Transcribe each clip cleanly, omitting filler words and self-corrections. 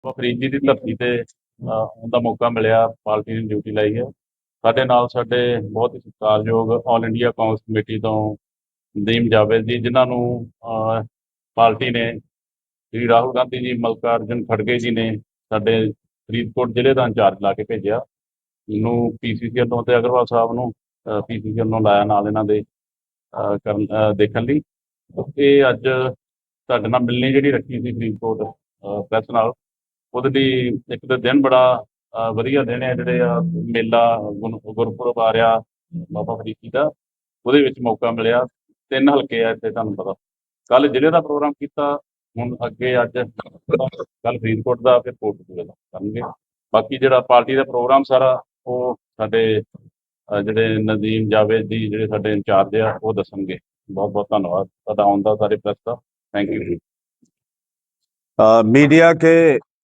ਬਾਬਾ ਫਰੀਦ ਜੀ ਦੀ ਧਰਤੀ ਤੇ ਆਉਣ ਦਾ ਮੌਕਾ ਮਿਲਿਆ। ਪਾਰਟੀ ਨੇ ਡਿਊਟੀ ਲਾਈ ਹੈ। ਸਾਡੇ ਨਾਲ ਸਾਡੇ ਬਹੁਤ ਹੀ ਸਤਿਕਾਰਯੋਗ ਆਲ ਇੰਡੀਆ ਕਾਂਗਰਸ ਕਮੇਟੀ ਤੋਂ ਨਦੀਮ ਜਾਵੇਦ ਜੀ, ਜਿਨ੍ਹਾਂ ਨੂੰ ਪਾਰਟੀ ਨੇ ਸ਼੍ਰੀ ਰਾਹੁਲ ਗਾਂਧੀ ਜੀ, ਮਲਕਾਰਜੁਨ ਖੜਗੇ ਜੀ ਨੇ ਸਾਡੇ ਫਰੀਦਕੋਟ ਜ਼ਿਲ੍ਹੇ ਦਾ ਇੰਚਾਰਜ ਲਾ ਕੇ ਭੇਜਿਆ। ਮੈਨੂੰ ਪੀਸੀਸੀ ਵੱਲੋਂ ਤੇ ਅਗਰਵਾਲ ਸਾਹਿਬ ਨੂੰ ਪੀਸੀਸੀ ਵੱਲੋਂ ਲਾਇਆ ਨਾਲ ਇਹਨਾਂ ਦੇ ਦੇਖਣ ਲਈ। ਇਹ ਅੱਜ ਤੁਹਾਡੇ ਨਾਲ ਮਿਲਣੀ ਜਿਹੜੀ ਰੱਖੀ ਸੀ ਫਰੀਦਕੋਟ ਪ੍ਰੈਸ ਨਾਲ, ਉਹਦੇ ਲਈ ਇੱਕ ਤਾਂ ਦਿਨ ਬੜਾ ਵਧੀਆ ਦਿਨ ਹੈ। ਜਿਹੜੇ ਮੇਲਾ ਗੁਰਪੁਰਬ ਆ ਰਿਹਾ ਬਾਬਾ ਫਰੀਦ ਜੀ ਦਾ, ਉਹਦੇ ਵਿੱਚ ਮੌਕਾ ਮਿਲਿਆ। 3 ਹਲਕੇ ਆ ਇੱਥੇ, ਤੁਹਾਨੂੰ ਪਤਾ। ਕੱਲ ਜ਼ਿਲ੍ਹੇ ਦਾ ਪ੍ਰੋਗਰਾਮ ਕੀਤਾ, ਹੁਣ ਅੱਗੇ ਅੱਜ ਕੱਲ ਫਰੀਦਕੋਟ ਦਾ, ਫਿਰ ਕੋਟਕਪੂਰੇ ਦਾ ਕਰਨਗੇ। ਬਾਕੀ ਜਿਹੜਾ ਪਾਰਟੀ ਦਾ ਪ੍ਰੋਗਰਾਮ ਸਾਰਾ ਉਹ ਸਾਡੇ ਜਿਹੜੇ ਨਦੀਮ ਜਾਵੇਦ ਜੀ, ਜਿਹੜੇ ਸਾਡੇ ਇੰਚਾਰਜ ਆ, ਉਹ ਦੱਸਣਗੇ। ਬਹੁਤ ਬਹੁਤ ਧੰਨਵਾਦ ਤੁਹਾਡਾ ਆਉਣ ਦਾ, ਸਾਰੇ press the. Thank you. Media के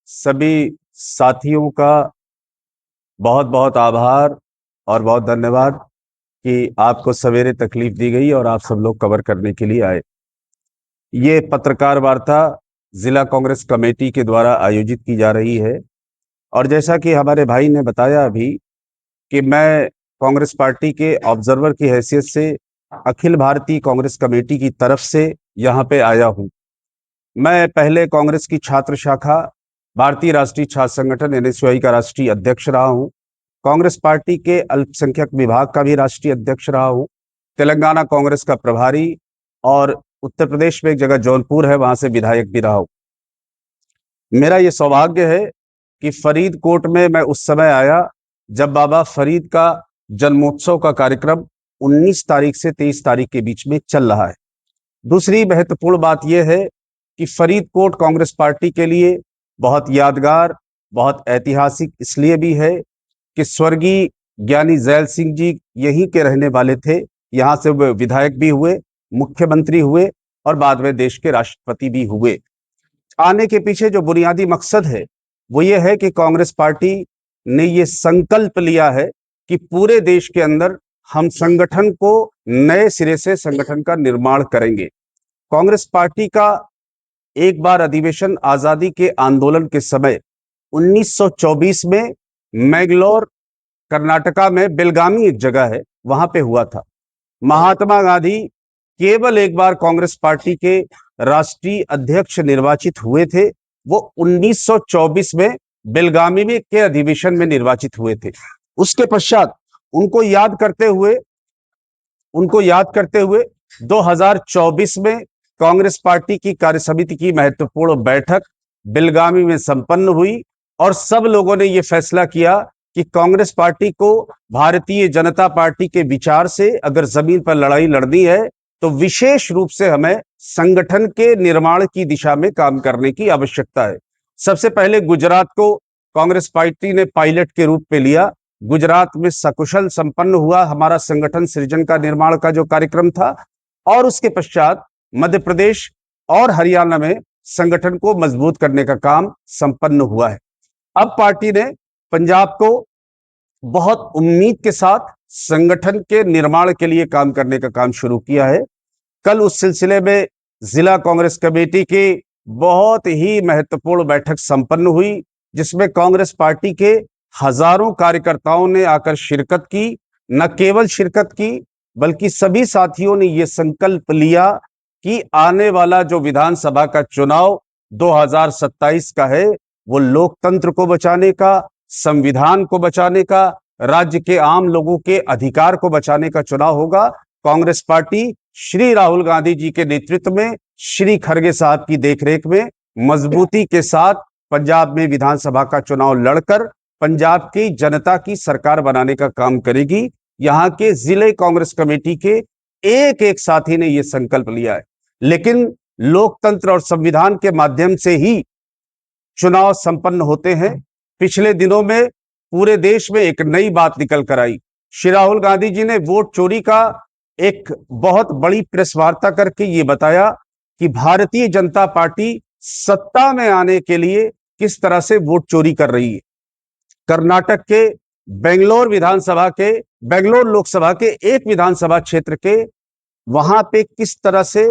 सभी साथियों का बहुत बहुत आभार और बहुत धन्यवाद कि आपको सवेरे तकलीफ दी गई और आप सब लोग कवर करने के लिए आए। ये पत्रकार वार्ता जिला कांग्रेस कमेटी के द्वारा आयोजित की जा रही है और जैसा कि हमारे भाई ने बताया अभी कि मैं कांग्रेस पार्टी के ऑब्जर्वर की हैसियत से अखिल भारतीय कांग्रेस कमेटी की तरफ से यहाँ पे आया हूँ। मैं पहले कांग्रेस की छात्र शाखा भारतीय राष्ट्रीय छात्र संगठन NSUI का राष्ट्रीय अध्यक्ष रहा हूँ। कांग्रेस पार्टी के अल्पसंख्यक विभाग का भी राष्ट्रीय अध्यक्ष रहा हूँ। तेलंगाना कांग्रेस का प्रभारी और उत्तर प्रदेश में एक जगह जौनपुर है, वहां से विधायक भी रहा हूँ। मेरा ये सौभाग्य है कि फरीदकोट में मैं उस समय आया जब बाबा फरीद का जन्मोत्सव का कार्यक्रम 19 तारीख से 23 तारीख के बीच में चल रहा है। दूसरी महत्वपूर्ण बात यह है कि फरीदकोट कांग्रेस पार्टी के लिए बहुत यादगार, बहुत ऐतिहासिक इसलिए भी है कि स्वर्गीय ज्ञानी जैल सिंह जी यहीं के रहने वाले थे। यहाँ से वे विधायक भी हुए, मुख्यमंत्री हुए और बाद में देश के राष्ट्रपति भी हुए। आने के पीछे जो बुनियादी मकसद है वो ये है कि कांग्रेस पार्टी ने ये संकल्प लिया है कि पूरे देश के अंदर हम संगठन को नए सिरे से संगठन का निर्माण करेंगे। कांग्रेस पार्टी का एक बार अधिवेशन आजादी के आंदोलन के समय 1924 में मैंगलोर कर्नाटका में बेलगामी एक जगह है, वहां पे हुआ था। महात्मा गांधी केवल एक बार कांग्रेस पार्टी के राष्ट्रीय अध्यक्ष निर्वाचित हुए थे। वो 1924 में बेलगामी में के अधिवेशन में निर्वाचित हुए थे। उसके पश्चात उनको याद करते हुए 2024 में कांग्रेस पार्टी की कार्यसमिति की महत्वपूर्ण बैठक बेलगामी में संपन्न हुई और सब लोगों ने यह फैसला किया कि कांग्रेस पार्टी को भारतीय जनता पार्टी के विचार से अगर जमीन पर लड़ाई लड़नी है तो विशेष रूप से हमें संगठन के निर्माण की दिशा में काम करने की आवश्यकता है। सबसे पहले गुजरात को कांग्रेस पार्टी ने पायलट के रूप में लिया। गुजरात में सकुशल संपन्न हुआ हमारा संगठन सृजन का निर्माण का जो कार्यक्रम था और उसके पश्चात मध्य प्रदेश और हरियाणा में संगठन को मजबूत करने का काम संपन्न हुआ है। अब पार्टी ने पंजाब को बहुत उम्मीद के साथ संगठन के निर्माण के लिए काम करने का काम शुरू किया है। कल उस सिलसिले में जिला कांग्रेस कमेटी की बहुत ही महत्वपूर्ण बैठक संपन्न हुई, जिसमें कांग्रेस पार्टी के हजारों कार्यकर्ताओं ने आकर शिरकत की। न केवल शिरकत की बल्कि सभी साथियों ने यह संकल्प लिया कि आने वाला जो विधानसभा का चुनाव 2027 का है वो लोकतंत्र को बचाने का, संविधान को बचाने का, राज्य के आम लोगों के अधिकार को बचाने का चुनाव होगा। कांग्रेस पार्टी श्री राहुल गांधी जी के नेतृत्व में, श्री खड़गे साहब की देखरेख में मजबूती के साथ पंजाब में विधानसभा का चुनाव लड़कर पंजाब की जनता की सरकार बनाने का काम करेगी। यहाँ के जिले कांग्रेस कमेटी के एक एक साथी ने यह संकल्प लिया है। लेकिन लोकतंत्र और संविधान के माध्यम से ही चुनाव संपन्न होते हैं। पिछले दिनों में पूरे देश में एक नई बात निकल कर आई। श्री राहुल गांधी जी ने वोट चोरी का एक बहुत बड़ी प्रेस वार्ता करके ये बताया कि भारतीय जनता पार्टी सत्ता में आने के लिए किस तरह से वोट चोरी कर रही है। कर्नाटक के बेंगलोर लोकसभा के एक विधानसभा क्षेत्र के वहां पे किस तरह से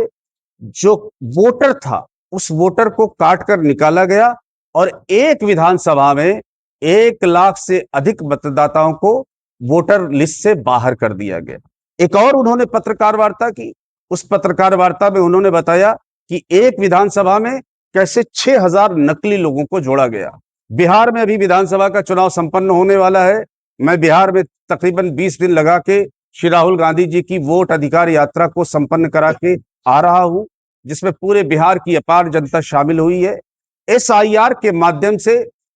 जो वोटर था उस वोटर को काट कर निकाला गया और एक विधानसभा में 1 लाख से अधिक मतदाताओं को वोटर लिस्ट से बाहर कर दिया गया। एक और उन्होंने पत्रकार वार्ता की। उस पत्रकार वार्ता में उन्होंने बताया कि एक विधानसभा में कैसे 6,000 नकली लोगों को जोड़ा गया। बिहार में अभी विधानसभा का चुनाव संपन्न होने वाला है। मैं बिहार में तकरीबन 20 दिन लगा के श्री राहुल गांधी जी की वोट अधिकार यात्रा को संपन्न करा के आ रहा हूं, जिसमें पूरे बिहार की अपार जनता शामिल हुई है। SIR के माध्यम से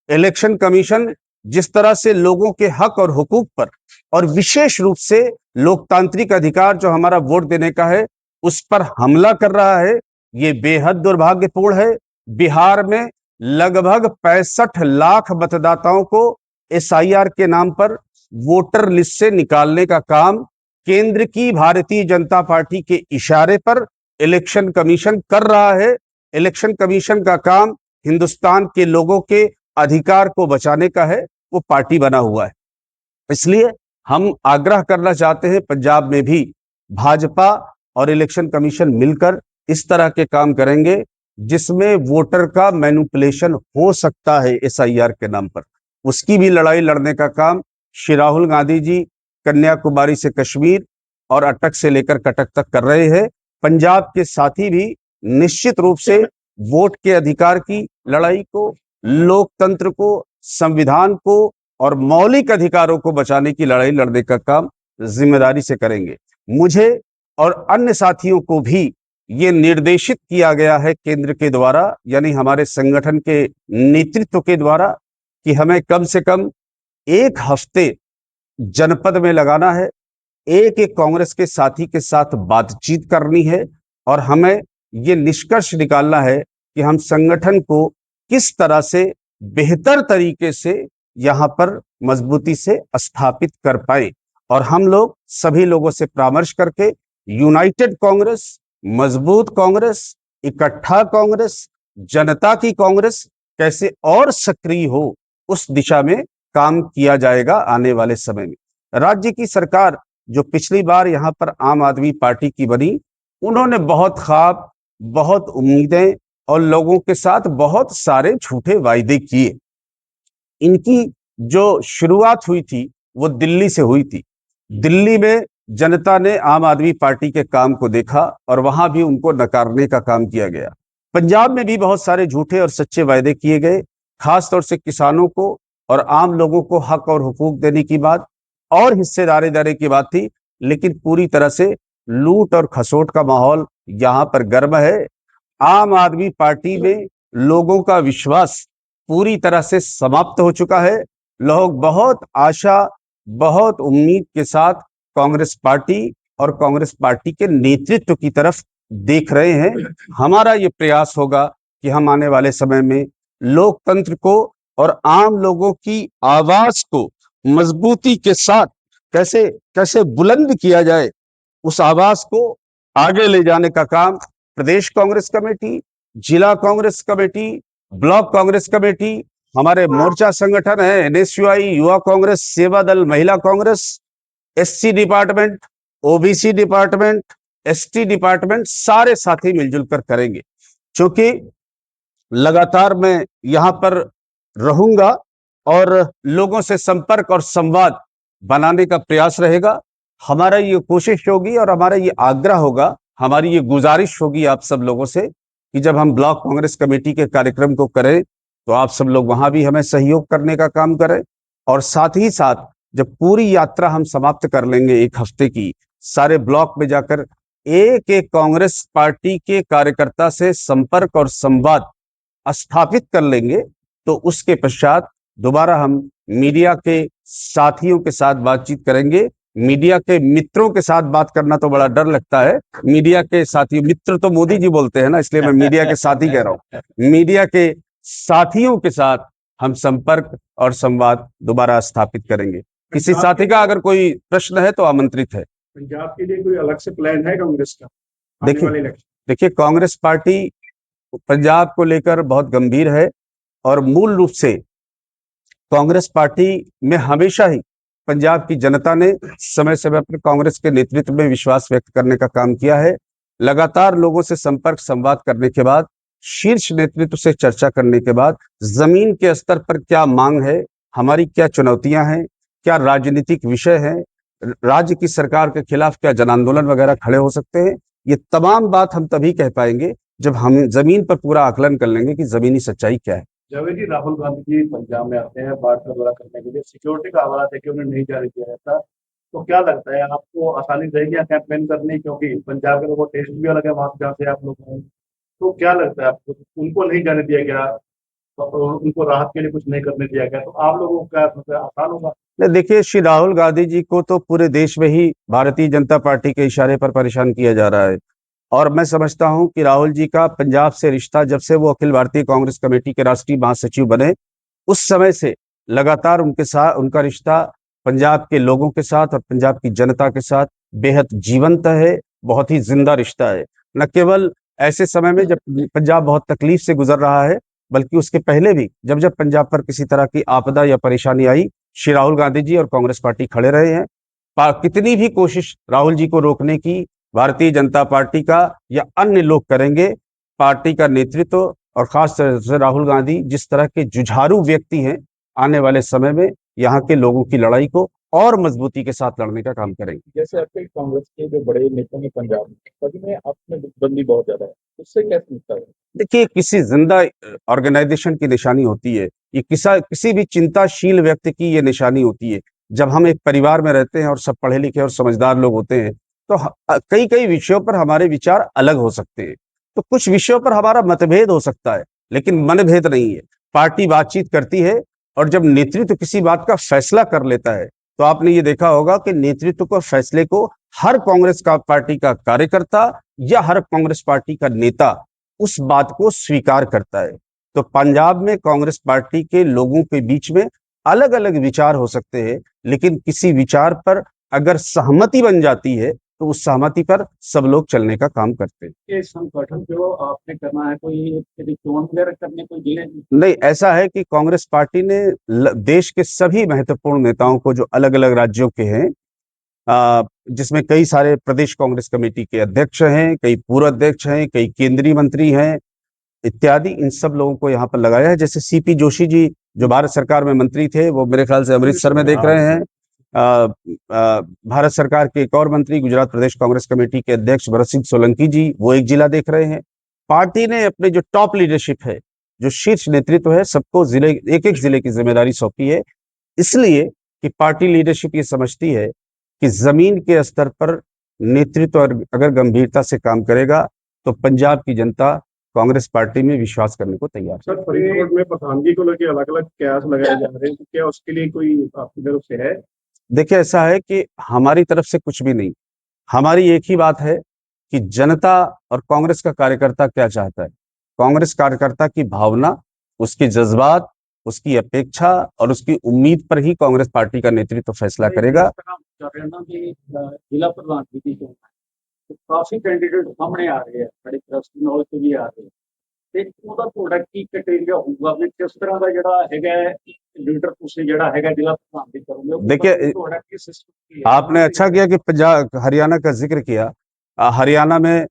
इलेक्शन कमीशन जिस तरह से लोगों के हक और हुकूक पर, और विशेष रूप से लोकतांत्रिक अधिकार जो हमारा वोट देने का है, उस पर हमला कर रहा है, ये बेहद दुर्भाग्यपूर्ण है। बिहार में लगभग 65 लाख मतदाताओं को SIR के नाम पर वोटर लिस्ट से निकालने का काम केंद्र की भारतीय जनता पार्टी के इशारे पर इलेक्शन कमीशन कर रहा है। इलेक्शन कमीशन का काम हिंदुस्तान के लोगों के अधिकार को बचाने का है, वो पार्टी बना हुआ है। इसलिए हम आग्रह करना चाहते हैं, पंजाब में भी भाजपा और इलेक्शन कमीशन मिलकर इस तरह के काम करेंगे जिसमें वोटर का मैनिपुलेशन हो सकता है SIR के नाम पर, उसकी भी लड़ाई लड़ने का काम श्री राहुल गांधी जी कन्याकुमारी से कश्मीर और अटक से लेकर कटक तक कर रहे हैं। पंजाब के साथी भी निश्चित रूप से वोट के अधिकार की लड़ाई को, लोकतंत्र को, संविधान को और मौलिक अधिकारों को बचाने की लड़ाई लड़ने का काम जिम्मेदारी से करेंगे। मुझे और अन्य साथियों को भी ये निर्देशित किया गया है केंद्र के द्वारा, यानी हमारे संगठन के नेतृत्व के द्वारा, कि हमें कम से कम 1 हफ्ते जनपद में लगाना है, एक एक कांग्रेस के साथी के साथ बातचीत करनी है और हमें ये निष्कर्ष निकालना है कि हम संगठन को किस तरह से बेहतर तरीके से यहां पर मजबूती से स्थापित कर पाए। और हम लोग सभी लोगों से परामर्श करके यूनाइटेड कांग्रेस, मजबूत कांग्रेस, इकट्ठा कांग्रेस, जनता की कांग्रेस कैसे और सक्रिय हो, उस दिशा में काम किया जाएगा आने वाले समय में। राज्य की सरकार जो पिछली बार यहां पर आम आदमी पार्टी की बनी, उन्होंने बहुत ख्वाब, बहुत उम्मीदें और लोगों के साथ बहुत सारे झूठे वायदे किए। इनकी जो शुरुआत हुई थी वो दिल्ली से हुई थी। दिल्ली में जनता ने आम आदमी पार्टी के काम को देखा और वहां भी उनको नकारने का काम किया गया। पंजाब में भी बहुत सारे झूठे और सच्चे वायदे किए गए, खासतौर से किसानों को और आम लोगों को हक और हुकूक देने की बात और हिस्सेदारी देने की बात थी, लेकिन पूरी तरह से लूट और खसोट का माहौल यहां पर गर्म है। आम आदमी पार्टी में लोगों का विश्वास पूरी तरह से समाप्त हो चुका है। लोग बहुत आशा, बहुत उम्मीद के साथ कांग्रेस पार्टी और कांग्रेस पार्टी के नेतृत्व की तरफ देख रहे हैं। हमारा ये प्रयास होगा कि हम आने वाले समय में लोकतंत्र को और आम लोगों की आवाज को मजबूती के साथ कैसे कैसे बुलंद किया जाए, उस आवाज को आगे ले जाने का काम प्रदेश कांग्रेस कमेटी, जिला Congress committee, block Congress committee, हमारे मोर्चा संगठन है NSUI, युवा कांग्रेस, सेवा दल, महिला Congress, SC department, OBC department, ST department, सारे साथी मिलजुल कर करेंगे। क्योंकि लगातार मैं यहां पर रहूंगा और लोगों से संपर्क और संवाद बनाने का प्रयास रहेगा। हमारा ये कोशिश होगी और हमारा ये आग्रह होगा, हमारी ये गुजारिश होगी आप सब लोगों से कि जब हम ब्लॉक कांग्रेस कमेटी के कार्यक्रम को करें तो आप सब लोग वहां भी हमें सहयोग करने का काम करें। और साथ ही साथ जब पूरी यात्रा हम समाप्त कर लेंगे 1 हफ्ते की, सारे ब्लॉक में जाकर एक एक कांग्रेस पार्टी के कार्यकर्ता से संपर्क और संवाद स्थापित कर लेंगे, तो उसके पश्चात दोबारा हम मीडिया के साथियों के साथ बातचीत करेंगे। मीडिया के मित्रों के साथ बात करना तो बड़ा डर लगता है, मीडिया के साथी, मित्र तो मोदी जी बोलते हैं ना, इसलिए मैं मीडिया के साथी कह रहा हूं। मीडिया के साथियों के साथ हम संपर्क और संवाद दोबारा स्थापित करेंगे। किसी साथी का अगर कोई प्रश्न है तो आमंत्रित है। पंजाब के लिए कोई अलग से प्लान है कांग्रेस का आने वाले इलेक्शन? देखिए कांग्रेस पार्टी पंजाब को लेकर बहुत गंभीर है और मूल रूप से कांग्रेस पार्टी में हमेशा ही पंजाब की जनता ने समय समय पर कांग्रेस के नेतृत्व में विश्वास व्यक्त करने का काम किया है। लगातार लोगों से संपर्क संवाद करने के बाद शीर्ष नेतृत्व से चर्चा करने के बाद जमीन के स्तर पर क्या मांग है, हमारी क्या चुनौतियां हैं, क्या राजनीतिक विषय हैं, राज्य की सरकार के खिलाफ क्या जन आंदोलन वगैरह खड़े हो सकते हैं, ये तमाम बात हम तभी कह पाएंगे जब हम जमीन पर पूरा आकलन कर लेंगे कि जमीनी सच्चाई क्या है। जावेद जी, राहुल गांधी जी पंजाब में आते हैं बाढ़ का दौरा करने के लिए, सिक्योरिटी का हवाला देके उन्हें नहीं जाने दिया जाता, तो क्या लगता है आपको आसानी रहेगी कैंपेन करने, क्योंकि पंजाब के लोगों को टेस्ट भी अलग है वहां जहाँ से आप लोग हैं, तो क्या लगता है आपको उनको नहीं जाने दिया गया और उनको राहत के लिए कुछ नहीं करने दिया गया, तो आप लोगों को क्या मतलब आसान होगा? नहीं, देखिए, श्री राहुल गांधी जी को तो पूरे देश में ही भारतीय जनता पार्टी के इशारे पर परेशान किया जा रहा है और मैं समझता हूं कि राहुल जी का पंजाब से रिश्ता जब से वो अखिल भारतीय कांग्रेस कमेटी के राष्ट्रीय महासचिव बने उस समय से लगातार उनके साथ उनका रिश्ता पंजाब के लोगों के साथ और पंजाब की जनता के साथ बेहद जीवंत है, बहुत ही जिंदा रिश्ता है। न केवल ऐसे समय में जब पंजाब बहुत तकलीफ से गुजर रहा है, बल्कि उसके पहले भी जब जब पंजाब पर किसी तरह की आपदा या परेशानी आई, श्री राहुल गांधी जी और कांग्रेस पार्टी खड़े रहे हैं। कितनी भी कोशिश राहुल जी को रोकने की भारतीय जनता पार्टी का या अन्य लोग करेंगे, पार्टी का नेतृत्व और खास तरह से राहुल गांधी जिस तरह के जुझारू व्यक्ति हैं, आने वाले समय में यहाँ के लोगों की लड़ाई को और मजबूती के साथ लड़ने का काम करेंगे। जैसे आपके कांग्रेस के जो बड़े नेता हैं पंजाब में, सभी में आपने बंदी बहुत ज्यादा है, उससे क्या समझता है? देखिए, किसी जिंदा ऑर्गेनाइजेशन की निशानी होती है, ये किसी भी चिंताशील व्यक्ति की ये निशानी होती है। जब हम एक परिवार में रहते हैं और सब पढ़े लिखे और समझदार लोग होते हैं तो कई कई विषयों पर हमारे विचार अलग हो सकते हैं, तो कुछ विषयों पर हमारा मतभेद हो सकता है, लेकिन मनभेद नहीं है। पार्टी बातचीत करती है और जब नेतृत्व किसी बात का फैसला कर लेता है तो आपने ये देखा होगा कि नेतृत्व को फैसले को हर कांग्रेस का पार्टी का कार्यकर्ता या हर कांग्रेस पार्टी का नेता उस बात को स्वीकार करता है। तो पंजाब में कांग्रेस पार्टी के लोगों के बीच में अलग अलग विचार हो सकते हैं, लेकिन किसी विचार पर अगर सहमति बन जाती है तो उस सहमति पर सब लोग चलने का काम करते हैं। ये संगठन जो आपने करना है, कोई चोन वगैरह करने कोई जिले नहीं, ऐसा है कि कांग्रेस पार्टी ने देश के सभी महत्वपूर्ण नेताओं को जो अलग अलग राज्यों के हैं, जिसमें कई सारे प्रदेश कांग्रेस कमेटी के अध्यक्ष हैं, कई पूर्व अध्यक्ष हैं, कई केंद्रीय मंत्री हैं इत्यादि, इन सब लोगों को यहाँ पर लगाया है। जैसे सीपी जोशी जी जो भारत सरकार में मंत्री थे, वो मेरे ख्याल से अमृतसर में देख रहे हैं। भारत सरकार के एक और मंत्री गुजरात प्रदेश कांग्रेस कमेटी के अध्यक्ष भरत सिंह सोलंकी जी, वो एक जिला देख रहे हैं। पार्टी ने अपने जो टॉप लीडरशिप है, जो शीर्ष नेतृत्व है, सबको जिले एक एक जिले की जिम्मेदारी सौंपी है, इसलिए कि पार्टी लीडरशिप ये समझती है कि जमीन के स्तर पर नेतृत्व अगर गंभीरता से काम करेगा तो पंजाब की जनता कांग्रेस पार्टी में विश्वास करने को तैयार है। सर, फरीदकोट में प्रधानगी को लेकर अलग अलग कयास लगाए जा रहे हैं, तो क्या उसके लिए कोई आपकी तरफ से है? देखिए, ऐसा है कि हमारी तरफ से कुछ भी नहीं, हमारी एक ही बात है कि जनता और कांग्रेस का कार्यकर्ता क्या चाहता है। कांग्रेस कार्यकर्ता की भावना, उसके जज्बात, उसकी अपेक्षा और उसकी उम्मीद पर ही कांग्रेस पार्टी का नेतृत्व फैसला करेगा। जिला प्रधान की तो काफी कैंडिडेट सामने आ रहे हैं, बड़ी ट्रस्ट नॉलेज से भी आ रहे हैं, ਤੇ ਉਹਦਾ ਤੁਹਾਡਾ ਕੀ ਕ੍ਰਾਈਟੇਰੀਆ ਹੋਊਗਾ ਵੀ ਕਿਸ ਤਰ੍ਹਾਂ ਦਾ ਜਿਹੜਾ ਹੈਗਾ ਲੀਡਰ ਤੁਸੀਂ ਜਿਹੜਾ ਹੈਗਾ ਜ਼ਿਲ੍ਹਾ ਪ੍ਰਧਾਨ ਦੀ ਕਰੋਗੇ? देखिए, ਤੁਹਾਡਾ ਕੀ सिस्टम है? आपने अच्छा किया कि पंजाब हरियाणा का जिक्र किया। हरियाणा में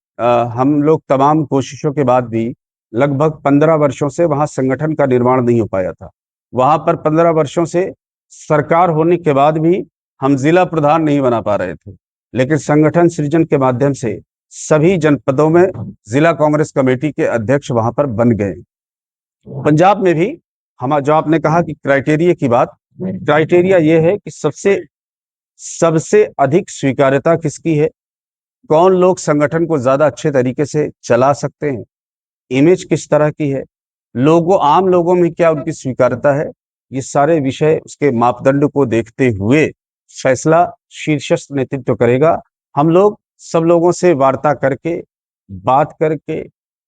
हम लोग तमाम कोशिशों के बाद भी लगभग 15 वर्षों से वहां संगठन का निर्माण नहीं हो पाया था। वहां पर 15 वर्षों से सरकार होने के बाद भी हम जिला प्रधान नहीं बना पा रहे थे, लेकिन संगठन सृजन के माध्यम से सभी जनपदों में जिला कांग्रेस कमेटी के अध्यक्ष वहां पर बन गए। पंजाब में भी हम, जो आपने कहा कि क्राइटेरिया की बात, क्राइटेरिया ये है कि सबसे अधिक स्वीकार्यता किसकी है, कौन लोग संगठन को ज्यादा अच्छे तरीके से चला सकते हैं, इमेज किस तरह की है, आम लोगों में क्या उनकी स्वीकार्यता है, ये सारे विषय उसके मापदंड को देखते हुए फैसला शीर्षस्थ नेतृत्व करेगा। हम लोग सब लोगों से वार्ता करके, बात करके,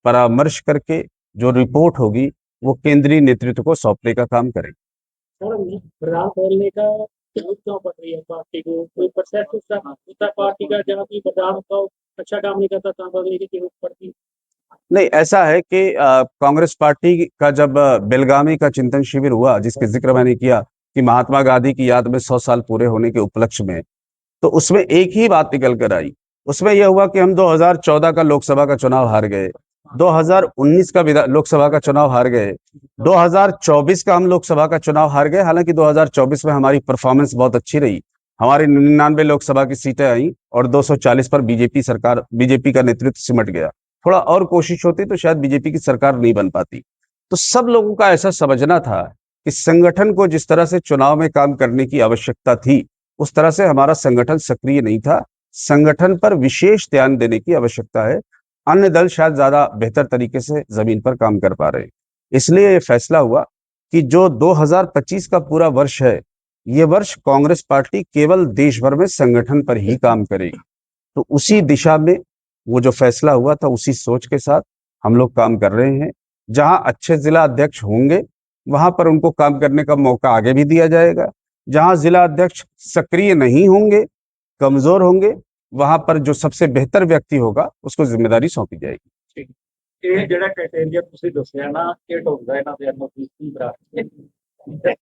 परामर्श करके जो रिपोर्ट होगी वो केंद्रीय नेतृत्व को सौंपने का काम करेंगे। सर, प्रधान बदलने का जरूरत क्यों पड़ रही है पार्टी को? कोई प्रोसेस होता है पार्टी का, जहाँ की प्रधान का अच्छा काम नहीं करता तो बदलने की जरूरत पड़ती? नहीं, ऐसा है कि कांग्रेस पार्टी का जब बेलगामी का चिंतन शिविर हुआ, जिसके जिक्र मैंने किया कि महात्मा गांधी की याद में 100 साल पूरे होने के उपलक्ष्य में, तो उसमें एक ही बात निकल कर आई। उसमें यह हुआ कि हम 2014 का लोकसभा का चुनाव हार गए 2019 का लोकसभा का चुनाव हार गए, 2024 का हम लोकसभा का चुनाव हार गए। हालांकि 2024 में हमारी परफॉर्मेंस बहुत अच्छी रही, हमारी 99 लोकसभा की सीटें आई और 240 पर बीजेपी का नेतृत्व सिमट गया। थोड़ा और कोशिश होती तो शायद बीजेपी की सरकार नहीं बन पाती। तो सब लोगों का ऐसा समझना था कि संगठन को जिस तरह से चुनाव में काम करने की आवश्यकता थी, उस तरह से हमारा संगठन सक्रिय नहीं था। संगठन पर विशेष ध्यान देने की आवश्यकता है। अन्य दल शायद ज्यादा बेहतर तरीके से जमीन पर काम कर पा रहे हैं। इसलिए ये फैसला हुआ कि जो 2025 का पूरा वर्ष है, ये वर्ष कांग्रेस पार्टी केवल देश भर में संगठन पर ही काम करेगी। तो उसी दिशा में वो जो फैसला हुआ था, उसी सोच के साथ हम लोग काम कर रहे हैं। जहां अच्छे जिला अध्यक्ष होंगे वहां पर उनको काम करने का मौका आगे भी दिया जाएगा। जहां जिला अध्यक्ष सक्रिय नहीं होंगे, कमजोर होंगे, वहां पर जो सबसे बेहतर व्यक्ति होगा उसको जिम्मेदारी सौंपी जाएगी। ਇਹ ਜਿਹੜਾ ਕ੍ਰਾਈਟੇਰੀਆ ਤੁਸੀਂ ਦੱਸਿਆ ਨਾ, ਇਹ ਢੋਂਦਾ ਇਹਨਾਂ ਦੇ ਅੰਦਰ 20 ਦਾ